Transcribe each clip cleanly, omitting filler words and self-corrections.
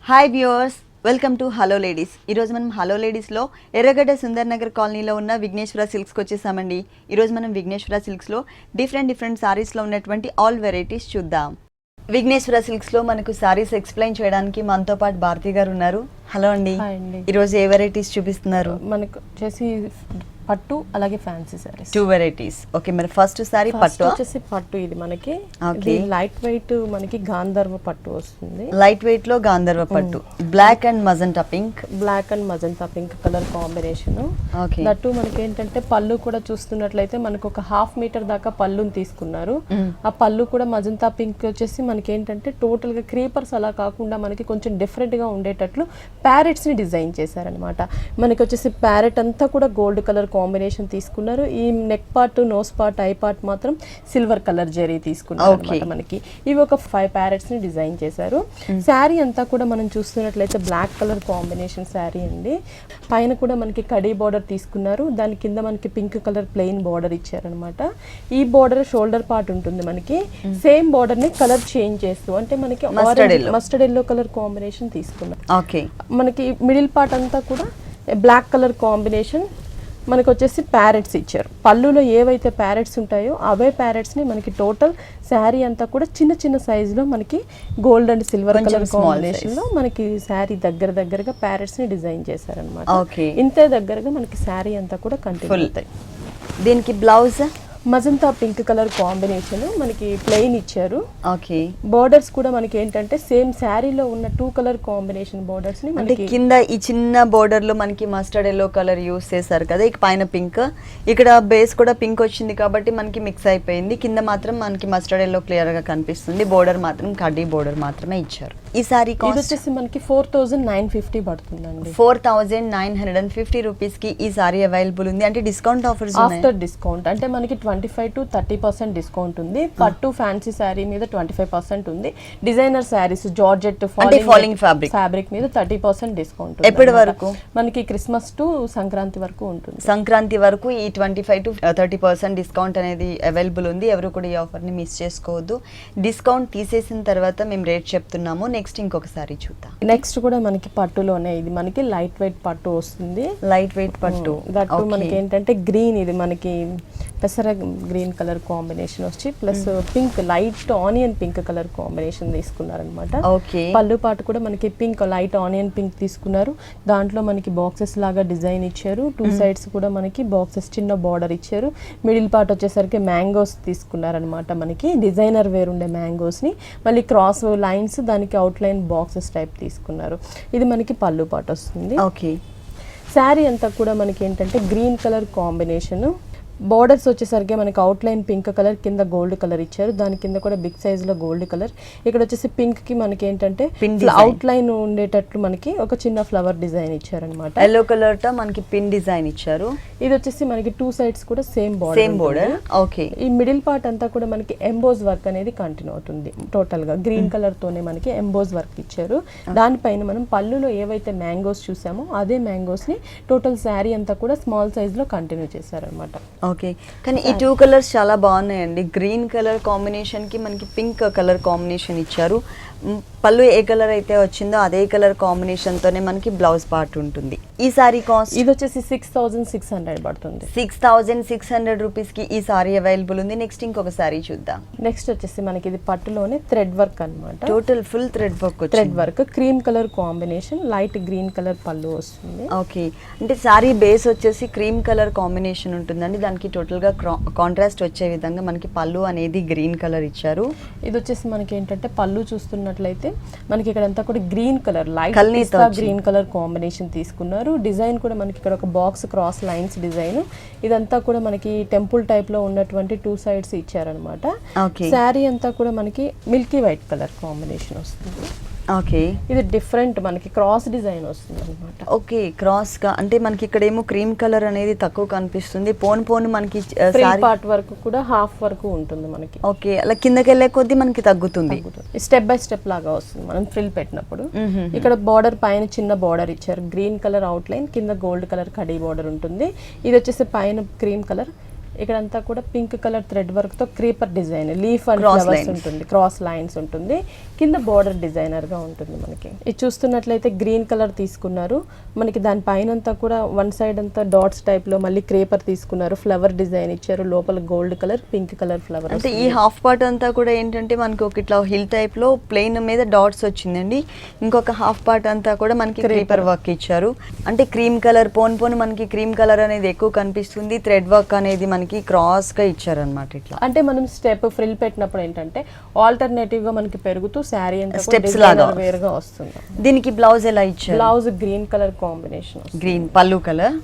Hi viewers, welcome to hello ladies. ఈరోజు మనం hello లేడీస్లో ఎర్రగడ్డ సుందర్ నగర్ కాలనీలో ఉన్న విఘ్నేశ్వర సిల్క్స్కి వచ్చేసామండి. ఈరోజు మనం విఘ్నేశ్వర సిల్క్స్లో డిఫరెంట్ సారీస్లో ఉన్నటువంటి ఆల్ వెరైటీస్ చూద్దాం. విఘ్నేశ్వర సిల్క్స్లో మనకు సారీస్ ఎక్స్ప్లెయిన్ చేయడానికి మనతో పాటు భారతి గారు ఉన్నారు. హలో అండి. ఈరోజు ఏ వెరైటీస్ చూపిస్తున్నారు? మనకు వచ్చేసి పట్టు అలాగే ఫ్యాన్సీ సారీస్ 2 వెరైటీస్. ఓకే, మరి ఫస్ట్ సారీ పట్టు వచ్చేసి పట్టు. ఇది మనకి లైట్ వెయిట్ మనకి గాంధర్వ పట్టు వస్తుంది. లైట్ వెయిట్ లో గాంధర్వ పట్టు, black and magenta pink. Black and magenta pink colour combination. That మనకి ఏంటంటే పళ్ళు కూడా చూస్తున్నట్లయితే మనకు ఒక 1/2 మీటర్ దాకా పళ్ళుని తీసుకున్నారు. ఆ పళ్ళు కూడా మజంటా పింక్ వచ్చేసి మనకి ఏంటంటే టోటల్ గా క్రీపర్స్ అలా కాకుండా మనకి కొంచెం డిఫరెంట్ గా ఉండేటట్లు ప్యారెట్స్ ని డిజైన్ చేశారనమాట. మనకి వచ్చేసి ప్యారెట్ అంతా కూడా గోల్డ్ కలర్ కాంబినేషన్ తీసుకున్నారు. ఈ neck part, nose part, eye part మాత్రం సిల్వర్ కలర్ జరీ తీసుకున్నారు అనమాట. మనకి ఇవి ఒక 5 ప్యారెట్స్ ని డిజైన్ చేశారు. శారీ అంతా కూడా మనం చూస్తున్నట్లయితే బ్లాక్ కలర్ కాంబినేషన్ శారీ అండి. పైన కూడా మనకి కడీ బార్డర్ తీసుకున్నారు. దాని కింద మనకి పింక్ కలర్ ప్లెయిన్ బార్డర్ ఇచ్చారనమాట. ఈ బార్డర్ షోల్డర్ పార్ట్ ఉంటుంది మనకి. సేమ్ బార్డర్ ని కలర్ చేంజ్ చేస్తూ అంటే మనకి మస్టర్డ్ ఎల్లో కలర్ కాంబినేషన్ తీసుకున్నాం. మనకి మిడిల్ పార్ట్ అంతా కూడా బ్లాక్ కలర్ కాంబినేషన్. మనకు వచ్చేసి ప్యారెట్స్ ఇచ్చారు. పళ్ళులో ఏవైతే ప్యారెట్స్ ఉంటాయో అవే ప్యారెట్స్ని మనకి టోటల్ శారీ అంతా కూడా చిన్న చిన్న సైజులో మనకి గోల్డ్ అండ్ సిల్వర్ కలర్ కాంబినేషన్లో మనకి శారీ దగ్గరగా ప్యారెట్స్ని డిజైన్ చేశారనమాట. ఇంతే దగ్గరగా మనకి శారీ అంతా కూడా కంటిన్యూ అవుతాయి. దీనికి blouse magenta pink colour combination మనకి ప్లెయిన్ ఇచ్చారు. ఓకే, బోర్డర్స్ కూడా మనకి ఏంటంటే సేమ్ శారీలో ఉన్న 2 కలర్ కాంబినేషన్ బోర్డర్స్ ని మనకి కింద ఈ చిన్న బోర్డర్ లో మనకి మస్టర్డ్ ఎల్లో కలర్ యూస్ చేశారు కదా. ఇక పైన పింక్, ఇక్కడ బేస్ కూడా పింక్ వచ్చింది కాబట్టి మనకి మిక్స్ అయిపోయింది. కింద మాత్రం మనకి మస్టర్డ్ ఎల్లో క్లియర్ గా కనిపిస్తుంది. బోర్డర్ మాత్రం కడ్డీ బోర్డర్ మాత్రమే ఇచ్చారు. ఈ సారీ కాస్ట్ వచ్చేసి మనకి 4950 పడుతుందండి. 4950 రూపీస్ కి ఈ సారీ అవైలబుల్ ఉంది. అంటే డిస్కౌంట్ ఆఫర్స్ ఆఫ్టర్ డిస్కౌంట్ అంటే మనకి 25 to 30% డిస్కౌంట్ ఉంది. పట్టు ఫ్యాన్సీ శారీ మీద 25% ఉంది. Designer saris georgette falling fabric మీద 30% డిస్కౌంట్. ఎప్పటి వరకు? మనకి క్రిస్మస్ టు సంక్రాంతి వరకు ఉంటుంది. సంక్రాంతి వరకు ఈ 25 to 30% డిస్కౌంట్ అనేది అవైలబుల్ ఉంది. ఎవరు కూడా ఈ ఆఫర్ ని మిస్ చేసుకోవద్దు. డిస్కౌంట్ తీసేసిన తర్వాత మేము రేట్ చెప్తున్నాము. నెక్స్ట్ ఇంకొకసారి చూద్దాం. నెక్స్ట్ కూడా మనకి పట్టులోనే ఇది మనకి లైట్ వెయిట్ పట్టు వస్తుంది. లైట్ వెయిట్ పట్టు దట్టు మనకి ఏంటంటే గ్రీన్, ఇది మనకి పెసర గ్రీన్ కలర్ కాంబినేషన్ వచ్చి plus pink light onion pink colour combination తీసుకున్నారనమాట. పళ్ళు పాటు కూడా మనకి పింక్ లైట్ ఆనియన్ పింక్ తీసుకున్నారు. దాంట్లో మనకి బాక్సెస్ లాగా డిజైన్ ఇచ్చారు. 2 సైడ్స్ కూడా మనకి బాక్సెస్ చిన్న బార్డర్ ఇచ్చారు. మిడిల్ పార్ట్ వచ్చేసరికి మ్యాంగోస్ తీసుకున్నారనమాట. మనకి డిజైనర్ వేర్ ఉండే మ్యాంగోస్ ని మళ్ళీ క్రాస్ లైన్స్, దానికి అవుట్ లైన్ బాక్సెస్ టైప్ తీసుకున్నారు. ఇది మనకి పళ్ళు పాటు వస్తుంది. శారీ అంతా కూడా మనకి ఏంటంటే గ్రీన్ కలర్ కాంబినేషన్. బోర్డర్స్ వచ్చేసరికి మనకి అవుట్ లైన్ పింక్ కలర్, కింద గోల్డ్ కలర్ ఇచ్చారు. దాని కింద కూడా బిగ్ సైజ్ లో గోల్డ్ కలర్. ఇక్కడ వచ్చేసి పింక్ కి మనకి ఏంటంటే అవుట్ లైన్ ఉండేటట్లు మనకి ఒక చిన్న ఫ్లవర్ డిజైన్ ఇచ్చారనమాట. ఎల్లో కలర్ తో మనకి పిన్ డిజైన్ ఇచ్చారు. ఇది వచ్చేసి మనకి 2 సైడ్స్ కూడా సేమ్ బోర్డర్. ఓకే, ఈ మిడిల్ పార్ట్ అంతా కూడా మనకి ఎంబోజ్ వర్క్ అనేది కంటిన్యూ అవుతుంది. టోటల్ గా గ్రీన్ కలర్ తోనే మనకి ఎంబోజ్ వర్క్ ఇచ్చారు. దానిపైన మనం పళ్ళులో ఏవైతే మ్యాంగోస్ చూసామో అదే మ్యాంగోస్ ని టోటల్ శారీ అంతా కూడా స్మాల్ సైజ్ లో కంటిన్యూ చేశారనమాట. ఓకే, కానీ ఈ 2 కలర్స్ చాలా బాగున్నాయండి. గ్రీన్ కలర్ కాంబినేషన్ కి మనకి పింక్ కలర్ కాంబినేషన్ ఇచ్చారు. పళ్ళు ఏ కలర్ అయితే వచ్చిందో అదే కలర్ కాంబినేషన్ తోనే మనకి బ్లౌజ్ పార్ట్ ఉంటుంది. ఈ సారీ కాస్ట్ ఇది వచ్చేసి 6600 పడుతుంది. 6600 రూపీస్ కి ఈ సారీ అవైలబుల్ ఉంది. నెక్స్ట్ ఇంకొక సారీ చూద్దాం. నెక్స్ట్ వచ్చేసి మనకి ఇది పట్టులోనే థ్రెడ్ వర్క్ అన్నమాట. Total full thread work. Thread work cream colour combination, light green colour పళ్ళు వస్తుంది. ఓకే, అంటే సారీ బేస్ వచ్చేసి క్రీమ్ కలర్ కాంబినేషన్ ఉంటుందండి. దానికి టోటల్ గా కాంట్రాస్ట్ వచ్చే విధంగా మనకి పళ్ళు అనేది గ్రీన్ కలర్ ఇచ్చారు. ఇది వచ్చేసి మనకి ఏంటంటే పళ్ళు చూస్తున్నట్లయితే మనకి ఇక్కడ అంతా కూడా green colour, light green colour combination తీసుకున్నారు. డిజైన్ కూడా మనకి ఇక్కడ ఒక బాక్స్ క్రాస్ లైన్స్ డిజైన్. ఇదంతా కూడా మనకి టెంపుల్ టైప్ లో ఉన్నటువంటి 2 సైడ్స్ ఇచ్చారనమాట. శారీ అంతా కూడా మనకి మిల్కీ వైట్ కలర్ కాంబినేషన్ వస్తుంది. ఓకే, ఇది డిఫరెంట్ మనకి క్రాస్ డిజైన్ వస్తుంది అనమాట. ఓకే, క్రాస్ గా అంటే మనకి ఇక్కడ ఏమో క్రీమ్ కలర్ అనేది తక్కువ కనిపిస్తుంది. పోను మనకి పార్ట్ వరకు కూడా హాఫ్ వరకు ఉంటుంది మనకి. ఓకే, అలా కిందకి వెళ్ళే కొద్దీ మనకి తగ్గుతుంది. స్టెప్ బై స్టెప్ లాగా వస్తుంది మనం ఫ్రిల్ పెట్టినప్పుడు. ఇక్కడ బార్డర్ పైన చిన్న బార్డర్ ఇచ్చారు. గ్రీన్ కలర్ అవుట్ లైన్, కింద గోల్డ్ కలర్ కడీ బార్డర్ ఉంటుంది. ఇది వచ్చేసి పైన క్రీమ్ కలర్, ఇక్కడంతా కూడా పింక్ కలర్ థ్రెడ్ వర్క్ తో creeper design, leaf and flowers ఉంటుంది, క్రాస్ లైన్స్ ఉంటుంది, కింద బోర్డర్ డిజైనర్ గా ఉంటుంది మనకి. ఇది చూస్తున్నట్లయితే గ్రీన్ కలర్ తీసుకున్నారు, మనకి దాని పైన అంతా కూడా వన్ సైడ్ అంతా డాట్స్ టైప్ లో మళ్ళీ క్రీపర్ తీసుకున్నారు, ఫ్లవర్ డిజైన్ ఇచ్చారు, లోపల gold colour pink colour flower. అంటే ఈ హాఫ్ పార్ట్ అంతా కూడా ఏంటంటే మనకి ఒక ఇట్లా హిల్ టైప్ లో ప్లెయిన్ మీద డాట్స్ వచ్చిందండి, ఇంకొక హాఫ్ పార్ట్ అంతా కూడా మనకి క్రీపర్ వర్క్ ఇచ్చారు. అంటే క్రీమ్ కలర్ పోన్ మనకి క్రీమ్ కలర్ అనేది ఎక్కువ కనిపిస్తుంది, థ్రెడ్ వర్క్ అనేది మనకి క్రాస్ గా ఇచ్చారనమాట. ఇట్లా అంటే మనం స్టెప్ ఫ్రిల్ పెట్టినప్పుడు ఏంటంటే ఆల్టర్నేటివ్ గా మనకి పెరుగుతూ శారీ అంతా స్టెప్స్ లాగా వేరుగా వస్తుంది. దీనికి బ్లౌజ్ ఎలా ఇచ్చారు? Blouse green colour combination, green పల్లు కలర్,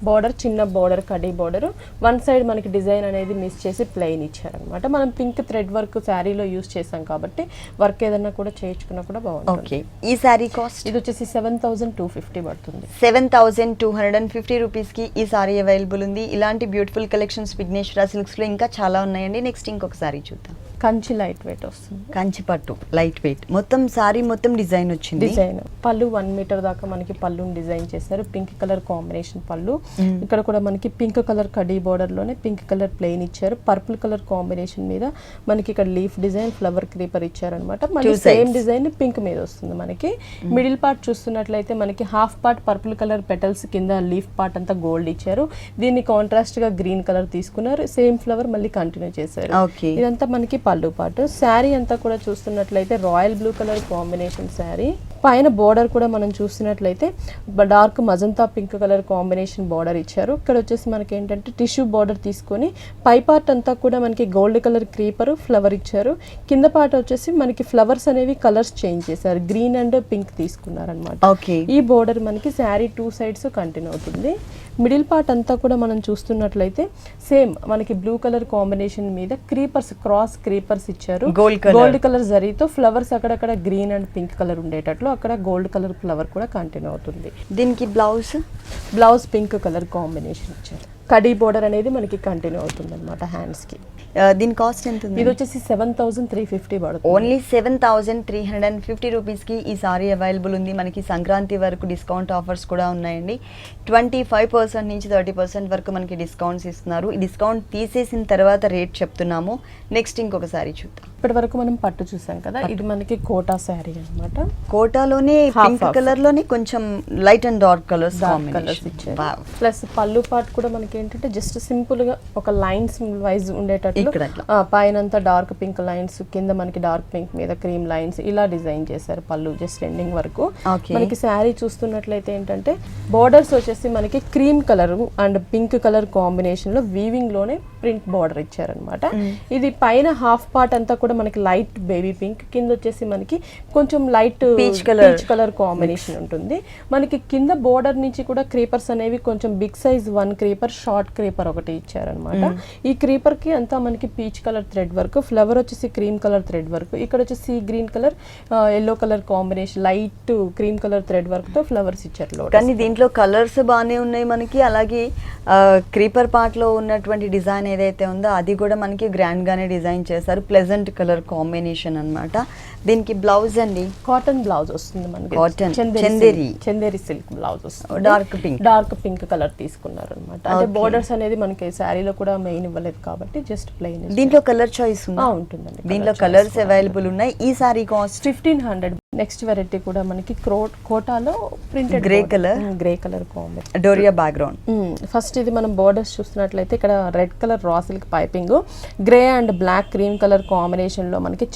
బోర్డర్ చిన్న border khadi border, one side మనకి డిజైన్ అనేది మిస్ చేసి ప్లెయిన్ ఇచ్చారనమాట. మనం పింక్ థ్రెడ్ వర్క్ శారీలో యూస్ చేసాం కాబట్టి వర్క్ ఏదన్నా కూడా చేయించుకున్నా కూడా బాగుంటుంది. ఓకే, ఈ శారీ కాస్ట్ ఇది వచ్చేసి 7,250 పడుతుంది. 7,250 రూపీస్ కి ఈ సారీ అవైలబుల్ ఉంది. ఇలాంటి బ్యూటిఫుల్ కలెక్షన్స్ విఘ్నేశ్వర సిల్క్స్ లో ఇంకా చాలా ఉన్నాయండి. నెక్స్ట్ ఇంకొక సారీ చూద్దాం. కంచి లైట్ వెయిట్ వస్తుంది, కంచి పట్టు లైట్ వెయిట్, మొత్తం సారీ మొత్తం డిజైన్ వచ్చింది. డిజైన్ పళ్ళు 1 మీటర్ దాకా మనకి పళ్ళుని డిజైన్ చేశారు, పింక్ కలర్ కాంబినేషన్ పళ్ళు. ఇక్కడ కూడా మనకి పింక్ కలర్ కడీ బోర్డర్ లోనే పింక్ కలర్ ప్లెయిన్ ఇచ్చారు, పర్పుల్ కలర్ కాంబినేషన్ మీద మనకి ఇక్కడ లీఫ్ డిజైన్ ఫ్లవర్ క్రీపర్ ఇచ్చారనమాట. మళ్ళీ సేమ్ డిజైన్ పింక్ మీద వస్తుంది మనకి. మిడిల్ పార్ట్ చూస్తున్నట్లయితే మనకి half part purple colour petals కింద లీఫ్ పార్ట్ అంతా గోల్డ్ ఇచ్చారు, దీన్ని కాంట్రాస్ట్ గా గ్రీన్ కలర్ తీసుకున్నారు, సేమ్ ఫ్లవర్ మళ్ళీ కంటిన్యూ చేశారు. ఇదంతా మనకి పళ్ళు పాటు. శారీ అంతా కూడా చూస్తున్నట్లయితే royal blue colour combination sari, పైన బోర్డర్ కూడా మనం చూస్తున్నట్లయితే dark magenta pink colour combination border ఇచ్చారు. ఇక్కడ వచ్చేసి మనకి ఏంటంటే టిష్యూ బోర్డర్ తీసుకొని పై పార్ట్ అంతా కూడా మనకి గోల్డ్ కలర్ క్రీపర్ ఫ్లవర్ ఇచ్చారు, కింద పార్ట్ వచ్చేసి మనకి ఫ్లవర్స్ అనేవి కలర్స్ చేంజ్ చేశారు, గ్రీన్ అండ్ పింక్ తీసుకున్నారనమాట. ఈ బోర్డర్ మనకి శారీ 2 సైడ్స్ కంటిన్యూ అవుతుంది. మిడిల్ పార్ట్ అంతా కూడా మనం చూస్తున్నట్లయితే సేమ్ మనకి బ్లూ కలర్ కాంబినేషన్ మీద క్రీపర్స్ క్రాస్ క్రీపర్స్ ఇచ్చారు, గోల్డ్ కలర్ జరీతో ఫ్లవర్స్ అక్కడక్కడ గ్రీన్ అండ్ పింక్ కలర్ ఉండేటట్లు అక్కడ గోల్డ్ కలర్ ఫ్లవర్ కూడా కంటిన్యూ అవుతుంది. దీనికి బ్లౌజ్ పింక్ కలర్ కాంబినేషన్ ఇచ్చారు, కడీ బోర్డర్ అనేది మనకి కంటిన్యూ అవుతుంది అనమాట హ్యాండ్స్ కి. దీని కాస్ట్ ఎంత? ఇది వచ్చేసి 7,350 పడుతుంది. ఓన్లీ 7,350 రూపీస్ కి ఈ సారీ అవైలబుల్ ఉంది. మనకి సంక్రాంతి వరకు డిస్కౌంట్ ఆఫర్స్ కూడా ఉన్నాయండి. 25% నుంచి 30% వరకు మనకి డిస్కౌంట్స్ ఇస్తున్నారు. ఈ డిస్కౌంట్ తీసేసిన తర్వాత రేట్ చెప్తున్నాము. నెక్స్ట్ ఇంకొక సారీ చూద్దాం. ఇప్పటి వరకు మనం పట్టు చూసాం కదా, ఇది మనకి కోటా శారీ అనమాట. కోటాలోనే పింక్ కలర్ లోనే కొంచెం లైట్ అండ్ డార్క్ కలర్స్ ఇచ్చారు. ప్లస్ పళ్ళు పార్ట్ కూడా మనకి ఏంటంటే జస్ట్ సింపుల్ గా ఒక లైన్స్ వైజ్ ఉండేటట్టు పైన అంతా డార్క్ పింక్ లైన్స్, కింద మనకి డార్క్ పింక్ మీద క్రీమ్ లైన్స్ ఇలా డిజైన్ చేశారు పళ్ళు జస్ట్ ఎండింగ్ వరకు. మనకి శారీ చూస్తున్నట్లయితే ఏంటంటే బోర్డర్స్ వచ్చేసి మనకి cream colour and pink colour combination లో వీవింగ్ లోనే ప్రింట్ బోర్డర్ ఇచ్చారనమాట. ఇది పైన హాఫ్ పార్ట్ అంతా కూడా మనకి లైట్ బేబీ పింక్, కింద వచ్చేసి మనకి కొంచెం లైట్ పీచ్ కలర్ కాంబినేషన్ ఉంటుంది. మనకి కింద బోర్డర్ నుంచి కూడా క్రీపర్స్ అనేవి కొంచెం big size 1 creeper, short creeper ఒకటి ఇచ్చారనమాట. ఈ క్రీపర్ కి అంతా మనకి peach colour thread work, flower వచ్చేసి క్రీమ్ కలర్ థ్రెడ్ వర్క్, ఇక్కడ వచ్చేసి green colour yellow colour combination light cream colour thread work తో ఫ్లవర్స్ ఇచ్చారు. కానీ దీంట్లో కలర్స్ బాగానే ఉన్నాయి మనకి. అలాగే క్రీపర్ పార్ట్ లో ఉన్నటువంటి డిజైన్ ఏదైతే ఉందో అది కూడా మనకి గ్రాండ్ గానే డిజైన్ చేశారు, ప్లెజెంట్ కలర్ కాంబినేషన్ అన్నమాట. దీనికి బ్లౌజ్ అండి కాటన్ బ్లౌజ్ వస్తుంది మనకి, కాటన్ చందేరి సిల్క్ బ్లౌజ్ వస్తుంది, డార్క్ పింక్ కలర్ తీసుకున్నారు అనమాట. అంటే బోర్డర్స్ అనేది మనకి శారీలో కూడా మెయిన్ ఇవ్వలేదు కాబట్టి జస్ట్ ప్లెయిన్. దీంట్లో కలర్ చాయిస్ ఉంటుందండి, దీంట్లో కలర్స్ అవైలబుల్ ఉన్నాయి. ఈ సారీ కాస్ట్ 1,500. నెక్స్ట్ వెరైటీ కూడా మనకి కోటాలో printed grey colour combination, doria background. First ఇది మనం బోర్డర్స్ చూస్తున్నట్లయితే ఇక్కడ red colour raw silk piping, grey and black cream colour combination లో మనకి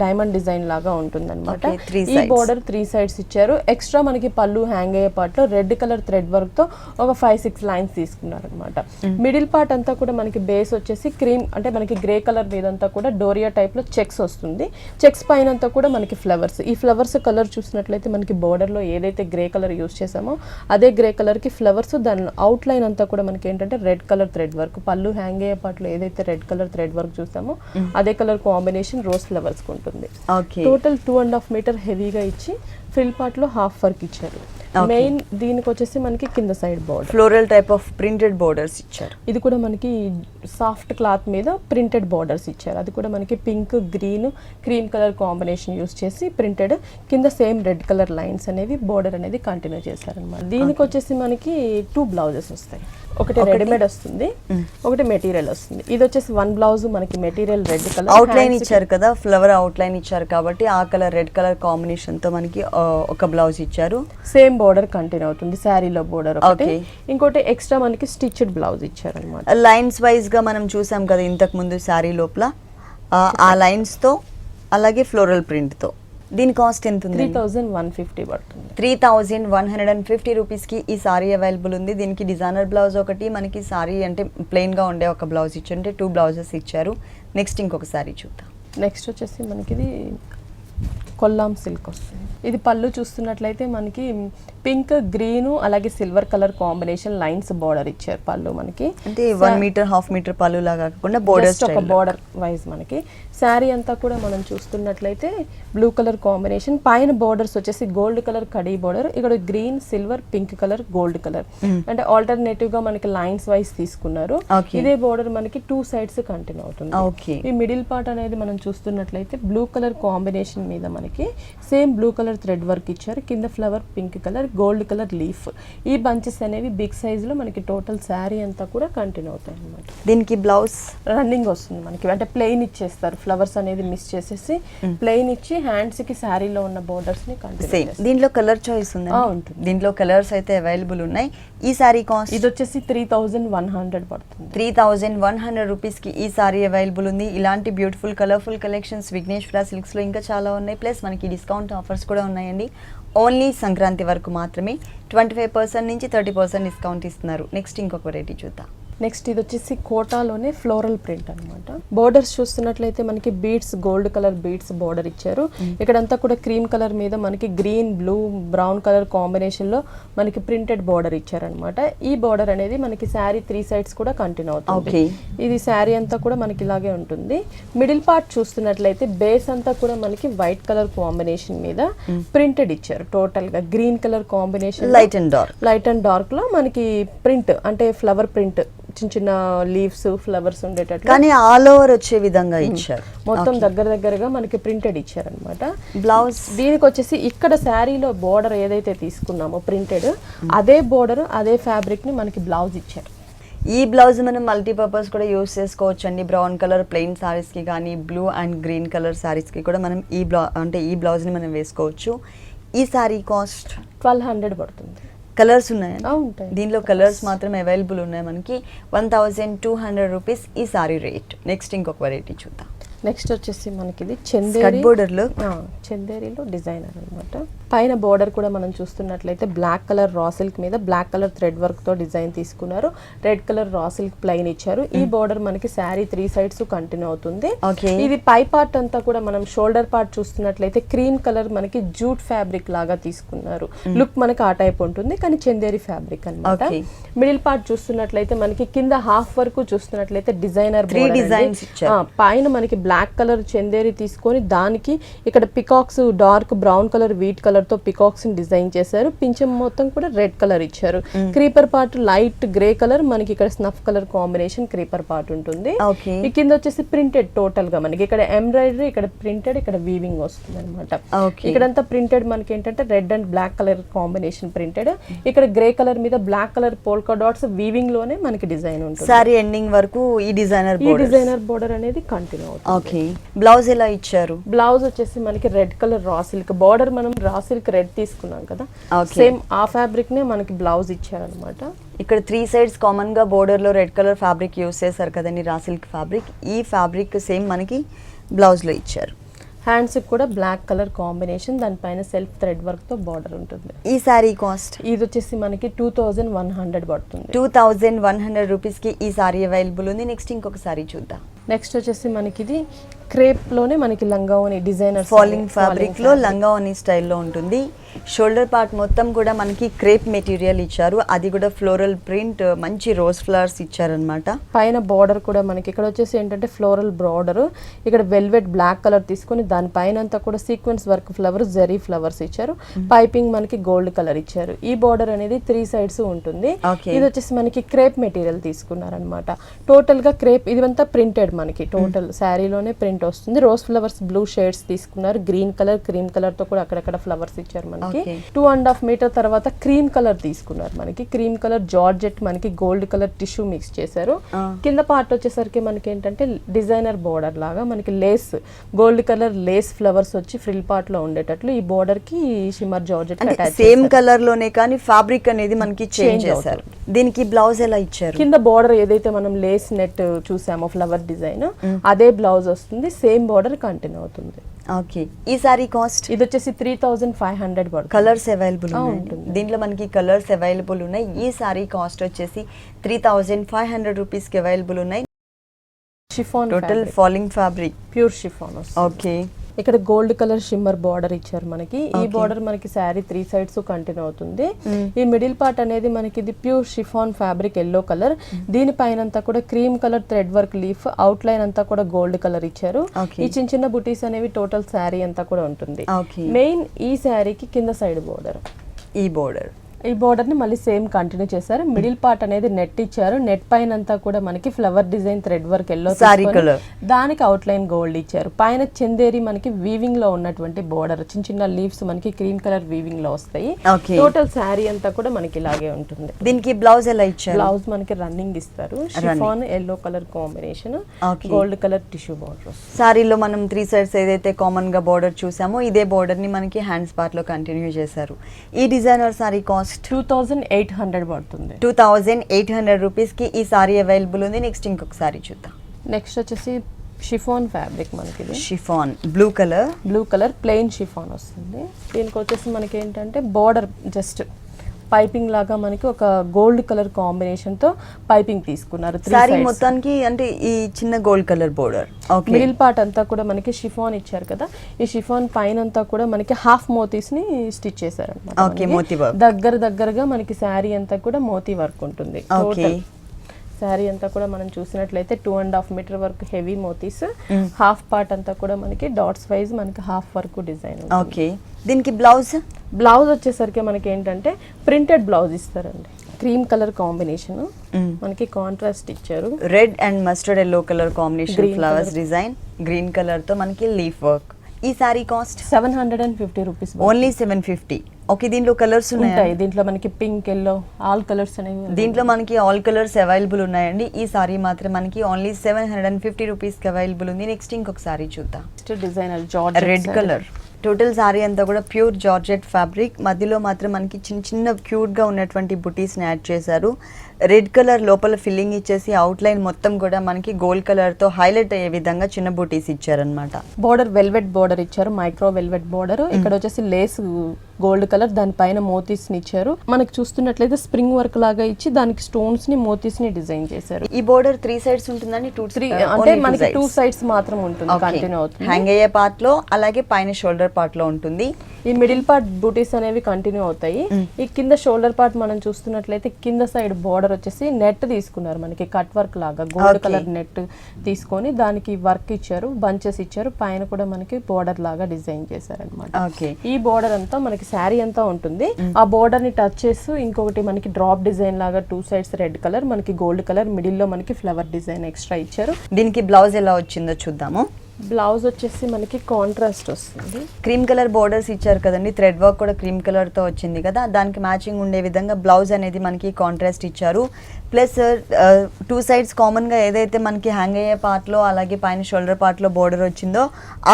డైమండ్ డిజైన్ లాగా ఉంటుంది అనమాట. ఈ బోర్డర్ 3 సైడ్స్ ఇచ్చారు. ఎక్స్ట్రా మనకి పళ్ళు హ్యాంగ్ అయ్యే పార్ట్ లో రెడ్ కలర్ థ్రెడ్ వర్క్ తో ఒక 5-6 లైన్స్ తీసుకున్నారు అనమాట. మిడిల్ పార్ట్ అంతా కూడా మనకి బేస్ వచ్చేసి క్రీమ్ అంటే మనకి గ్రే కలర్ మీదంతా కూడా డోరియా టైప్ లో చెక్స్ వస్తుంది. చెక్స్ పైన అంతా కూడా మనకి ఫ్లవర్స్. ఈ ఫ్లవర్స్ కలర్ చూసినట్లయితే మనకి బోర్డర్ లో ఏదైతే గ్రే కలర్ యూస్ చేసామో అదే గ్రే కలర్ కి ఫ్లవర్స్, దాని అవుట్ లైన్ అంతా కూడా మనకి ఏంటంటే రెడ్ కలర్ థ్రెడ్ వర్క్, పళ్ళు హ్యాంగ్ అయ్యే పార్ట్ లో ఏదైతే రెడ్ కలర్ థ్రెడ్ వర్క్ చూసామో అదే కలర్ కాంబినేషన్ రోజ్ ఫ్లవర్స్ ఉంటుంది. టోటల్ 2.5 మీటర్ హెవీగా ఇచ్చి ఫ్రిల్ పార్ట్ లో హాఫ్ వర్క్ ఇచ్చారు. మెయిన్ దీనికి వచ్చేసి మనకి కింద side border floral type of printed borders ఇచ్చారు. ఇది కూడా మనకి సాఫ్ట్ క్లాత్ మీద ప్రింటెడ్ బోర్డర్స్ ఇచ్చారు. అది కూడా మనకి pink, green, cream colour combination use చేసి ప్రింటెడ్, కింద సేమ్ రెడ్ కలర్ లైన్స్ అనేవి బోర్డర్ అనేది కంటిన్యూ చేశారనమాట. దీనికి వచ్చేసి మనకి 2 బ్లౌజెస్ వస్తాయి. ఒకటి రెడీమేడ్ వస్తుంది, ఒకటి మెటీరియల్ వస్తుంది. ఇది వచ్చేసి 1 బ్లౌజ్ మనకి material red colour out line ఇచ్చారు కదా, ఫ్లవర్ అవుట్ లైన్ ఇచ్చారు కాబట్టి ఆ కలర్ రెడ్ కలర్ కాంబినేషన్ తో మనకి ఒక బ్లౌజ్ ఇచ్చారు. సేమ్ బోర్డర్ కంటిన్యూ అవుతుంది, శారీలో బోర్డర్ ఒకటి. ఇంకోటి ఎక్స్ట్రా మనకి స్టిచ్డ్ బ్లౌజ్ ఇచ్చారు అనమాట. లైన్స్ వైజ్ గా మనం చూసాం కదా ఇంతకు ముందు శారీ లోపల, ఆ లైన్స్ తో అలాగే ఫ్లోరల్ ప్రింట్ తో. దీని కాస్ట్ ఎంత ఉంది? 3150 పడుతుంది. 3150 రూపీస్కి ఈ సారీ అవైలబుల్ ఉంది. దీనికి డిజైనర్ బ్లౌజ్ ఒకటి, మనకి సారీ అంటే ప్లెయిన్గా ఉండే ఒక బ్లౌజ్ ఇచ్చారు, అంటే 2 బ్లౌజెస్ ఇచ్చారు. నెక్స్ట్ ఇంకొక సారీ చూద్దాం. నెక్స్ట్ వచ్చేసి మనకి ఇది కొల్లాం సిల్క్ వస్తుంది. ఇది పళ్ళు చూస్తున్నట్లయితే మనకి పింక్, గ్రీన్ అలాగే silver colour combination lines border ఇచ్చారు పళ్ళు మనకి. అంటే 1 మీటర్, హాఫ్ మీటర్ పళ్ళు లాగా కాకుండా బోర్డర్ ఒక బోర్డర్ వైజ్ మనకి. శారీ అంతా కూడా మనం చూస్తున్నట్లయితే బ్లూ కలర్ కాంబినేషన్, పైన బోర్డర్స్ వచ్చేసి గోల్డ్ కలర్ కడీ బోర్డర్, ఇక్కడ green, silver, pink colour, gold colour, అంటే ఆల్టర్నేటివ్ గా మనకి లైన్స్ వైజ్ తీసుకున్నారు. ఇదే బోర్డర్ మనకి 2 సైడ్స్ కంటిన్యూ అవుతుంది. ఈ మిడిల్ పార్ట్ అనేది మనం చూస్తున్నట్లయితే బ్లూ కలర్ కాంబినేషన్ మీద మనకి same blue colour thread work ఇచ్చారు. కింద flower pink colour, gold colour leaf. ఈ బంచెస్ అనేవి బిగ్ సైజ్ లో మనకి టోటల్ శారీ అంతా కూడా కంటిన్యూ అవుతాయి అన్నమాట. దీనికి బ్లౌజ్ రన్నింగ్ వస్తుంది మనకి, అంటే ప్లెయిన్ ఇచ్చేస్తారు, ఫ్లవర్స్ అనేది మిస్ చేసేసి ప్లెయిన్ ఇచ్చి హ్యాండ్స్ కి శారీలో ఉన్న బోర్డర్స్ ని కంటిన్యూ. దీంట్లో కలర్ చాయిస్ ఉంది, దీంట్లో కలర్స్ అయితే అవైలబుల్ ఉన్నాయి. ఈ సారీ కాస్ట్ ఇది వచ్చేసి 3100 పడుతుంది. 3100 రూపీస్కి ఈ సారీ అవైలబుల్ ఉంది. ఇలాంటి బ్యూటిఫుల్ కలర్ఫుల్ కలెక్షన్స్ విఘ్నేశ్వర సిల్క్స్లో ఇంకా చాలా ఉన్నాయి. ప్లస్ మనకి డిస్కౌంట్ ఆఫర్స్ కూడా ఉన్నాయండి. ఓన్లీ సంక్రాంతి వరకు మాత్రమే 25% నుంచి 30% డిస్కౌంట్ ఇస్తున్నారు. నెక్స్ట్ ఇంకొక వెరైటీ చూద్దాం. నెక్స్ట్ ఇది వచ్చేసి కోటాలోనే ఫ్లోరల్ ప్రింట్ అనమాట. బోర్డర్స్ చూస్తున్నట్లయితే మనకి beads, gold colour beads border ఇచ్చారు. ఇక్కడంతా కూడా క్రీమ్ కలర్ మీద మనకి green, blue, brown colour combination లో మనకి ప్రింటెడ్ బోర్డర్ ఇచ్చారనమాట. ఈ బోర్డర్ అనేది మనకి శారీ 3 సైడ్స్ కూడా కంటిన్యూ అవుతుంది. ఇది శారీ అంతా కూడా మనకి ఇలాగే ఉంటుంది. మిడిల్ పార్ట్ చూస్తున్నట్లయితే బేస్ అంతా కూడా మనకి వైట్ కలర్ కాంబినేషన్ మీద ప్రింటెడ్ ఇచ్చారు. టోటల్ గా green colour combination, light and dark లో మనకి ప్రింట్, అంటే ఫ్లవర్ ప్రింట్, చిన్న చిన్న లీవ్స్, ఫ్లవర్స్ ఉండేటట్టు, కానీ ఆల్ ఓవర్ వచ్చే విధంగా ఇచ్చారు. మొత్తం దగ్గరగా మనకి ప్రింటెడ్ ఇచ్చారనమాట. బ్లౌజ్ దీనికి వచ్చేసి ఇక్కడ శారీలో బోర్డర్ ఏదైతే తీసుకున్నామో ప్రింటెడ్, అదే బోర్డర్ అదే ఫ్యాబ్రిక్ ని మనకి బ్లౌజ్ ఇచ్చారు. ఈ బ్లౌజ్ మనం మల్టీపర్పస్ కూడా యూస్ చేసుకోవచ్చు అండి. బ్రౌన్ కలర్ ప్లెయిన్ సారీస్ కి కానీ blue and green colour saris కి కూడా మనం ఈ బ్లౌజ్ ని మనం వేసుకోవచ్చు. ఈ సారీ కాస్ట్ 1200 పడుతుంది. కలర్స్ ఉన్నాయి, ఉంటాయి దీనిలో కలర్స్ మాత్రం అవైలబుల్ ఉన్నాయి మనకి. 1200 రూపీస్ ఈ సారీ రేట్. నెక్స్ట్ ఇంకొక వెరైటీ చూద్దాం. నెక్స్ట్ వచ్చేసి మనకి ఇది చందేరిలో డిజైనర్ అనమాట. పైన బోర్డర్ కూడా మనం చూస్తున్నట్లయితే బ్లాక్ కలర్ రా సిల్క్ మీద బ్లాక్ కలర్ థ్రెడ్ వర్క్ తో డిజైన్ తీసుకున్నారు. Red colour raw silk plain ఇచ్చారు. ఈ బోర్డర్ మనకి శారీ 3 సైడ్స్ కంటిన్యూ అవుతుంది. ఇది పై పార్ట్ అంతా కూడా మనం షోల్డర్ పార్ట్ చూస్తున్నట్లయితే క్రీమ్ కలర్ మనకి జూట్ ఫ్యాబ్రిక్ లాగా తీసుకున్నారు. లుక్ మనకి ఆ టైప్ ఉంటుంది, కానీ చందేరి ఫ్యాబ్రిక్ అన్నమాట. మిడిల్ పార్ట్ చూస్తున్నట్లయితే మనకి కింద హాఫ్ వరకు చూస్తున్నట్లయితే డిజైనర్ పైన మనకి బ్లాక్ కలర్ చందేరి తీసుకొని దానికి ఇక్కడ peacocks, dark brown colour, wheat colour తో పికాక్స్ డిజైన్ చేశారు. పింఛం మొత్తం కూడా రెడ్ కలర్ ఇచ్చారు. Creeper part light grey colour, మనకి ఇక్కడ snuff colour combination creeper part ఉంటుంది. ఈ కింద వచ్చేసి ప్రింటెడ్ టోటల్ గా మనకి ఇక్కడ ఎంబ్రాయిడరీ, ఇక్కడ ప్రింటెడ్, ఇక్కడ వీవింగ్ వస్తుంది అనమాట. ఇక్కడంతా ప్రింటెడ్ మనకి ఏంటంటే red and black colour combination printed. ఇక్కడ గ్రే కలర్ మీద black colour polka dots weaving లోనే మనకి డిజైన్ ఉంటుంది. సారీ ఎండింగ్ వరకు ఈ డిజైనర్ బోర్డర్ అనేది కంటిన్యూ అవుతుంది. బ్లౌజ్ ఎలా ఇచ్చారు? బ్లౌజ్ వచ్చేసి మనకి red colour raw silk border, మనం రా సిల్క్ రెడ్ తీసుకున్నాం కదా, సేమ్ ఆ ఫ్యాబ్రిక్ నే మనకి బ్లౌజ్ ఇచ్చారనమాట. ఇక్కడ 3 సైడ్స్ కామన్ గా బోర్డర్ లో రెడ్ కలర్ ఫ్యాబ్రిక్ యూస్ చేశారు కదండి, రా సిల్క్ ఫ్యాబ్రిక్. ఈ ఫ్యాబ్రిక్ సేమ్ మనకి బ్లౌజ్ లో ఇచ్చారు. హ్యాండ్స్ కూడా బ్లాక్ కలర్ కాంబినేషన్, దానిపైన సెల్ఫ్ థ్రెడ్ వర్క్ తో బార్డర్ ఉంటుంది. ఈ సారీ కాస్ట్ ఇది వచ్చేసి మనకి 2100 పడుతుంది. 2100 రూపీస్ కి ఈ సారీ అవైలబుల్ ఉంది. నెక్స్ట్ ఇంకొక సారీ చూద్దాం. నెక్స్ట్ వచ్చేసి మనకి ఇది క్రేప్ లోనే మనకి లంగావోని డిజైనర్ ఫాలింగ్ ఫ్యాబ్రిక్ లో లంగావోని స్టైల్లో ఉంటుంది. షోల్డర్ పార్ట్ మొత్తం కూడా మనకి క్రేప్ మెటీరియల్ ఇచ్చారు, అది కూడా ఫ్లోరల్ ప్రింట్, మంచి రోజ్ ఫ్లవర్స్ ఇచ్చారనమాట. పైన బార్డర్ కూడా మనకి ఇక్కడ వచ్చేసి ఏంటంటే ఫ్లోరల్ బార్డర్, ఇక్కడ వెల్వెట్ బ్లాక్ కలర్ తీసుకొని దానిపైన అంతా కూడా sequence work flowers, zari flowers ఇచ్చారు. పైపింగ్ మనకి గోల్డ్ కలర్ ఇచ్చారు. ఈ బార్డర్ అనేది 3 sides ఉంటుంది. ఇది వచ్చేసి మనకి క్రేప్ మెటీరియల్ తీసుకున్నారనమాట. టోటల్ గా క్రేప్, ఇదంతా ప్రింటెడ్ మనకి టోటల్ శారీలోనే ప్రింట్ వస్తుంది. రోజ్ ఫ్లవర్స్ బ్లూ షేడ్స్ తీసుకున్నారు, గ్రీన్ కలర్, క్రీమ్ కలర్ తో కూడా అక్కడక్కడ ఫ్లవర్స్ ఇచ్చారు మనకి. 2.5 మీటర్ తర్వాత క్రీమ్ కలర్ తీసుకున్నారు మనకి. క్రీమ్ కలర్ జార్జెట్ మనకి గోల్డ్ కలర్ టిష్యూ మిక్స్ చేశారు. కింద పార్ట్ వచ్చేసరికి మనకి ఏంటంటే డిజైనర్ బోర్డర్ లాగా మనకి lace, gold colour lace flowers వచ్చి ఫ్రిల్ పార్ట్ లో ఉండేటట్లు ఈ బోర్డర్ కి షిమ్మర్ జార్జెట్ సేమ్ కలర్ లోనే కానీ ఫ్యాబ్రిక్ అనేది మనకి చేంజ్ చేశారు. దీనికి బ్లౌజ్ ఎలా ఇచ్చారు? కింద బార్డర్ ఏదైతే మనం లేస్ నెట్ చూసామో ఫ్లవర్ డిజైన్, అదే బ్లౌజ్ వస్తుంది. సేమ్ బార్డర్ కంటిన్యూ అవుతుంది. ఓకే, ఈ సారీ కాస్ట్ ఇది వచ్చేసి 3500 పడుతుంది. కలర్స్ అవైలబుల్ ఉంటుంది దీంట్లో, మనకి కలర్స్ అవైలబుల్ ఉన్నాయి. ఈ సారీ కాస్ట్ వచ్చేసి 3500 రూపీస్ కి అవైలబుల్ ఉన్నాయి. Chiffon total falling fabric, pure chiffon. Okay, ఇక్కడ గోల్డ్ కలర్ షిమ్మర్ బార్డర్ ఇచ్చారు మనకి. ఈ బార్డర్ మనకి శారీ 3 sides కంటిన్యూ అవుతుంది. ఈ మిడిల్ పార్ట్ అనేది మనకి ఇది pure chiffon fabric yellow colour. దీనిపైన అంతా కూడా cream colour thread work leaf, out line అంతా కూడా గోల్డ్ కలర్ ఇచ్చారు. ఈ చిన్న చిన్న బుటీస్ అనేవి టోటల్ శారీ అంతా కూడా ఉంటుంది. మెయిన్ ఈ శారీకి కింద సైడ్ బార్డర్, ఈ బోర్డర్ ని మళ్ళీ సేమ్ కంటిన్యూ చేశారు. మిడిల్ పార్ట్ అనేది నెట్ ఇచ్చారు. నెట్ పైన అంతా కూడా మనకి flower design thread work yellow, దానికి అవుట్ లైన్ గోల్డ్ ఇచ్చారు. పైన చందేరి మనకి వీవింగ్ లో ఉన్నటువంటి బోర్డర్, చిన్న చిన్న లీవ్స్ మనకి క్రీమ్ కలర్ వీవింగ్ లో వస్తాయి. టోటల్ శారీ అంతా కూడా మనకి ఇలాగే ఉంటుంది. దీనికి బ్లౌజ్ ఎలా ఇచ్చారు? బ్లౌజ్ మనకి రన్నింగ్ ఇస్తారు. Chiffon yellow colour combination, gold colour tissue border. సారీలో మనం 3 sides ఏదైతే కామన్ గా బోర్డర్ చూసామో ఇదే బోర్డర్ ని మనకి హ్యాండ్స్ పార్ట్ లో కంటిన్యూ చేశారు. ఈ డిజైనర్ సారీ కాస్ట్ 2800 పడుతుంది. 2800 రూపీస్ కి ఈ సారీ అవైలబుల్ ఉంది. నెక్స్ట్ ఇంకొక సారీ చూద్దాం. నెక్స్ట్ వచ్చేసి షిఫాన్ ఫ్యాబ్రిక్ మనకి. Chiffon blue colour plain chiffon వస్తుంది. దీనికి వచ్చేసి మనకి ఏంటంటే బోర్డర్ జస్ట్ పైపింగ్ లాగా మనకి ఒక గోల్డ్ కలర్ కాంబినేషన్ తో పైపింగ్ తీసుకున్నారు. సారీ మొత్తానికి అంటే ఈ చిన్న gold colour border. Middle part అంతా కూడా మనకి షిఫాన్ ఇచ్చారు కదా. ఈ షిఫాన్ పైన అంతా కూడా మనకి హాఫ్ మోతీస్ ని స్టిచ్ చేశారు అన్నమాట. దగ్గరగా మనకి శారీ అంతా కూడా మోతీ వర్క్ ఉంటుంది. శారీ అంతా కూడా మనం చూసినట్లయితే 2.5 మీటర్ వరకు హెవీ మోతీస్, హాఫ్ పార్ట్ అంతా కూడా మనకి డాట్స్ వైజ్ మనకి హాఫ్ వర్క్ డిజైన్. ఓకే, దీనికి బ్లౌజ్ వచ్చేసరికి మనకి ఏంటంటే ప్రింటెడ్ బ్లౌజ్ ఇస్తారండి. క్రీమ్ కలర్ కాంబినేషన్ మనకి కాంట్రాస్ట్ ఇచ్చారు. Red and mustard yellow colour combination flowers design, green colour తో మనకి లీఫ్ వర్క్. ఈ sorry cost 750 rupees, only 750. Okay, దీంట్లో కలర్స్ ఉన్నాయి. దీంట్లో మనకి పింక్, ఎల్లో, ఆల్ కలర్స్ అనేవి దీంట్లో మనకి ఆల్ కలర్స్ అవైలబుల్ ఉన్నాయండి. ఈ సారీ మాత్రం మనకి ఓన్లీ 750 రూపీస్ కి అవైలబుల్ ఉంది. నెక్స్ట్ ఇంకొక సారీ చూద్దాం. Designer georgette red colour. Total sorry అంతా కూడా ప్యూర్ జార్జెట్ ఫ్యాబ్రిక్. మధ్యలో మాత్రం మనకి చిన్న చిన్న క్యూట్ గా ఉన్నటువంటి బుటీస్ని యాడ్ చేశారు. రెడ్ కలర్ లోపల ఫిల్లింగ్ ఇచ్చేసి అవుట్ లైన్ మొత్తం కూడా మనకి గోల్డ్ కలర్ తో హైలైట్ అయ్యే విధంగా చిన్న బుటీస్ ఇచ్చారనమాట. బోర్డర్ వెల్వెట్ బోర్డర్ ఇచ్చారు, మైక్రో వెల్వెట్ బోర్డర్. ఇక్కడ వచ్చేసి లేస్ గోల్డ్ కలర్, దానిపైన మోతీస్ ని ఇచ్చారు. మనకి చూస్తున్నట్లయితే స్ప్రింగ్ వర్క్ లాగా ఇచ్చి దానికి స్టోన్స్ ని, మోతీస్ ని డిజైన్ చేశారు. ఈ బోర్డర్ 3 sides ఉంటుందండి. 3 అంటే మనకి 2 sides మాత్రం ఉంటుంది, కంటిన్యూ అవుతుంది. హ్యాంగ్ అయ్యే పార్ట్ లో, అలాగే పైన షోల్డర్ పార్ట్ లో ఉంటుంది. ఈ మిడిల్ పార్ట్ బూటీస్ అనేవి కంటిన్యూ అవుతాయి. ఈ కింద షోల్డర్ పార్ట్ మనం చూస్తున్నట్లయితే కింద సైడ్ బోర్డర్ వచ్చేసి నెట్ తీసుకున్నారు మనకి, కట్ వర్క్ లాగా గోల్డ్ కలర్ నెట్ తీసుకొని దానికి వర్క్ ఇచ్చారు, బంచెస్ ఇచ్చారు. పైన కూడా మనకి బోర్డర్ లాగా డిజైన్ చేశారు అనమాట. ఈ బోర్డర్ అంతా మనకి శారీ అంతా ఉంటుంది. ఆ బోర్డర్ ని టచ్ చేస్తూ ఇంకొకటి మనకి డ్రాప్ డిజైన్ లాగా 2 sides రెడ్ కలర్, మనకి గోల్డ్ కలర్, మిడిల్ లో మనకి ఫ్లవర్ డిజైన్ ఎక్స్ట్రా ఇచ్చారు. దీనికి బ్లౌజ్ ఎలా వచ్చిందో చూద్దాము. బ్లౌజ్ వచ్చేసి మనకి కాంట్రాస్ట్ వస్తుంది. క్రీమ్ కలర్ బోర్డర్స్ ఇచ్చారు కదండి, థ్రెడ్ వర్క్ కూడా క్రీమ్ కలర్ తో వచ్చింది కదా, దానికి మ్యాచింగ్ ఉండే విధంగా బ్లౌజ్ అనేది మనకి కాంట్రాస్ట్ ఇచ్చారు. ప్లస్ 2 sides కామన్ గా ఏదైతే మనకి హ్యాంగ్ అయ్యే పార్ట్ లో, అలాగే పైన షోల్డర్ పార్ట్ లో బోర్డర్ వచ్చిందో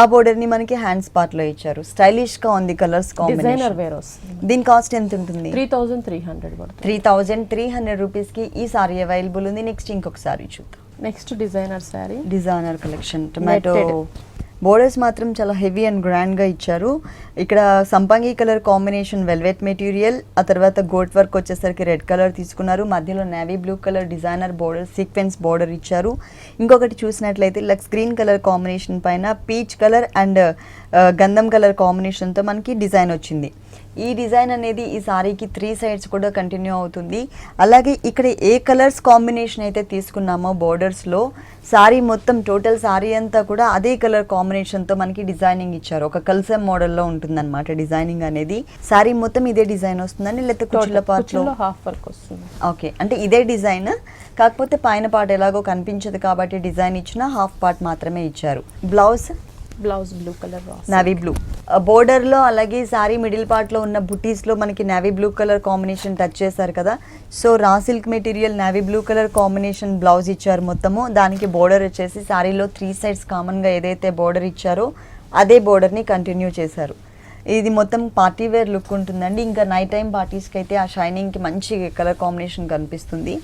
ఆ బోర్డర్ ని మనకి హ్యాండ్స్ పార్ట్ లో ఇచ్చారు. స్టైలిష్ గా ఉంది కలర్స్ కాంబినేషన్. దీని కాస్ట్ ఎంత ఉంటుంది? 3300 రూపీస్ కి ఈ సారీ అవైలబుల్ ఉంది. నెక్స్ట్ ఇంకొక సారీ చూద్దాం. Next designer sorry, designer collection, tomato borders మాత్రం చాలా హెవీ అండ్ గ్రాండ్గా ఇచ్చారు. ఇక్కడ సంపంగి కలర్ కాంబినేషన్ వెల్వెట్ మెటీరియల్, ఆ తర్వాత గోట్ వర్క్ వచ్చేసరికి రెడ్ కలర్ తీసుకున్నారు. మధ్యలో navy blue colour designer border sequence border ఇచ్చారు. ఇంకొకటి చూసినట్లయితే లక్స్ గ్రీన్ కలర్ కాంబినేషన్ పైన పీచ్ కలర్ అండ్ గంధం కలర్ కాంబినేషన్తో మనకి డిజైన్ వచ్చింది. ఈ డిజైన్ అనేది ఈ సారీకి 3 సైడ్స్ కూడా కంటిన్యూ అవుతుంది. అలాగే ఇక్కడ ఏ కలర్స్ కాంబినేషన్ అయితే తీసుకున్నామో బోర్డర్స్లో సారీ మొత్తం టోటల్ సారీ అంతా కూడా అదే కలర్ కాంబినేషన్తో మనకి డిజైనింగ్ ఇచ్చారు. ఒక కల్సమ్ మోడల్లో ఉంటుందన్నమాట డిజైనింగ్ అనేది. సారీ మొత్తం ఇదే డిజైన్ వస్తుందని లేకపోతే కుచ్చుల పార్ట్లో హాఫ్ వర్క్ వస్తుంది. ఓకే, అంటే ఇదే డిజైన్ కాకపోతే పైన పార్ట్ ఎలాగో కనిపించదు కాబట్టి డిజైన్ ఇచ్చిన హాఫ్ పార్ట్ మాత్రమే ఇచ్చారు. Blouse blue colour navy blue బోర్డర్లో, అలాగే సారీ మిడిల్ పార్ట్లో ఉన్న బుటీస్లో మనకి navy blue colour combination touch చేశారు కదా. So raw silk material navy blue colour combination blouse ఇచ్చారు మొత్తము. దానికి బోర్డర్ వచ్చేసి సారీలో 3 సైడ్స్ కామన్గా ఏదైతే బోర్డర్ ఇచ్చారో అదే బోర్డర్ని కంటిన్యూ చేశారు. ఇది మొత్తం పార్టీ వేర్ లుక్ ఉంటుందండి. ఇంకా నైట్ టైం పార్టీస్కి అయితే ఆ షైనింగ్కి మంచి కలర్ కాంబినేషన్ కనిపిస్తుంది.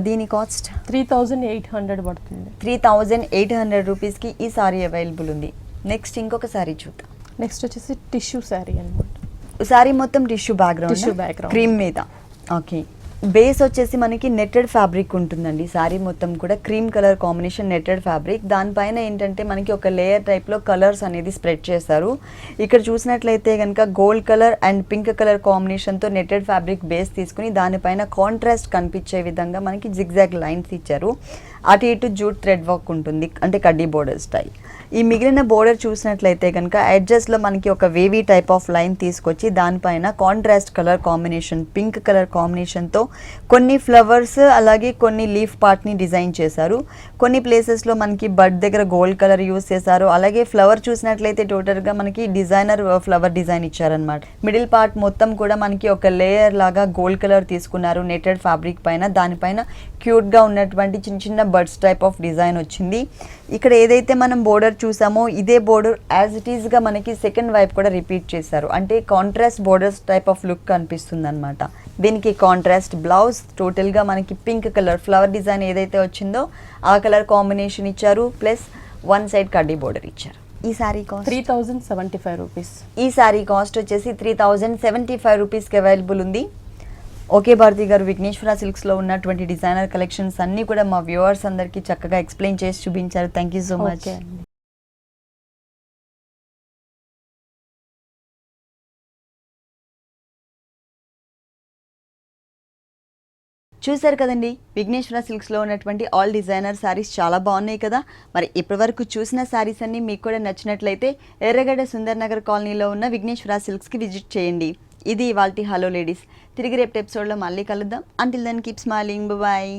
దీని కాస్ట్ 3800 పడుతుంది. 3800 రూపీస్కి ఈ సారీ అవైలబుల్ ఉంది. నెక్స్ట్ ఇంకొక సారీ చూద్దాం. నెక్స్ట్ వచ్చేసి టిష్యూ శారీ అనమాట. సారీ మొత్తం టిష్యూ బ్యాక్గ్రౌండ్ క్రీమ్ మీద. ఓకే, బేస్ వచ్చేసి మనకి నెట్టెడ్ ఫ్యాబ్రిక్ ఉంటుందండి. సారీ మొత్తం కూడా cream colour combination netted fabric. దానిపైన ఏంటంటే మనకి ఒక లేయర్ టైప్లో కలర్స్ అనేది స్ప్రెడ్ చేశారు. ఇక్కడ చూసినట్లయితే కనుక gold colour and pink colour కాంబినేషన్తో నెట్టెడ్ ఫ్యాబ్రిక్ బేస్ తీసుకుని దానిపైన కాంట్రాస్ట్ కనిపించే విధంగా మనకి జిగ్జాగ్ లైన్స్ ఇచ్చారు. అటు ఇటు జూట్ థ్రెడ్ వర్క్ ఉంటుంది, అంటే కడ్డీ బోర్డర్ స్టైల్. ఈ మిగిలిన బోర్డర్ చూసినట్లయితే కనుక ఎడ్జెస్లో మనకి ఒక వేవీ టైప్ ఆఫ్ లైన్ తీసుకొచ్చి దానిపైన contrast colour combination pink colour కాంబినేషన్తో కొన్ని ఫ్లవర్స్ అలాగే కొన్ని లీఫ్ పార్ట్ని డిజైన్ చేశారు. కొన్ని ప్లేసెస్లో మనకి బడ్ దగ్గర గోల్డ్ కలర్ యూస్ చేశారు. అలాగే ఫ్లవర్ చూసినట్లయితే టోటల్గా మనకి డిజైనర్ ఫ్లవర్ డిజైన్ ఇచ్చారనమాట. మిడిల్ పార్ట్ మొత్తం కూడా మనకి ఒక లేయర్ లాగా గోల్డ్ కలర్ తీసుకున్నారు నెట్టెడ్ ఫ్యాబ్రిక్ పైన. దానిపైన క్యూట్గా ఉన్నటువంటి చిన్న చిన్న బర్డ్స్ టైప్ ఆఫ్ డిజైన్ వచ్చింది. ఇక్కడ ఏదైతే మనం బోర్డర్ చూసామో ఇదే బోర్డర్ యాజ్ ఇట్ ఈస్గా మనకి సెకండ్ వైపు కూడా రిపీట్ చేశారు. అంటే contrast borders type of look కనిపిస్తుంది అనమాట. దీనికి కాంట్రాస్ట్ బ్లౌజ్ టోటల్గా మనకి పింక్ కలర్ ఫ్లవర్ డిజైన్ ఏదైతే వచ్చిందో ఆ కలర్ కాంబినేషన్ ఇచ్చారు. ప్లస్ 1 సైడ్ కడ్డీ బోర్డర్ ఇచ్చారు. ఈ సారీ కాస్ట్ 3075 రూపీస్. ఈ సారీ కాస్ట్ వచ్చేసి 3075 రూపీస్కి అవైలబుల్ ఉంది. ఓకే భారతి గారు, విఘ్నేశ్వర సిల్క్స్లో ఉన్నటువంటి డిజైనర్ కలెక్షన్స్ అన్నీ కూడా మా వ్యూవర్స్ అందరికీ చక్కగా ఎక్స్ప్లెయిన్ చేసి చూపించారు. Thank you so much. చూశారు కదండి, విఘ్నేశ్వర సిల్క్స్లో ఉన్నటువంటి ఆల్ డిజైనర్ శారీస్ చాలా బాగున్నాయి కదా. మరి ఇప్పటివరకు చూసిన శారీస్ అన్ని మీకు కూడా నచ్చినట్లయితే ఎర్రగడ్డ సుందర్ నగర్ కాలనీలో ఉన్న విఘ్నేశ్వర సిల్క్స్కి విజిట్ చేయండి. ఇది ఇవాల్టి హలో లేడీస్. తిరిగి రేపు ఎపిసోడ్లో మళ్ళీ కలుద్దాం. Until then keep smiling. Bye.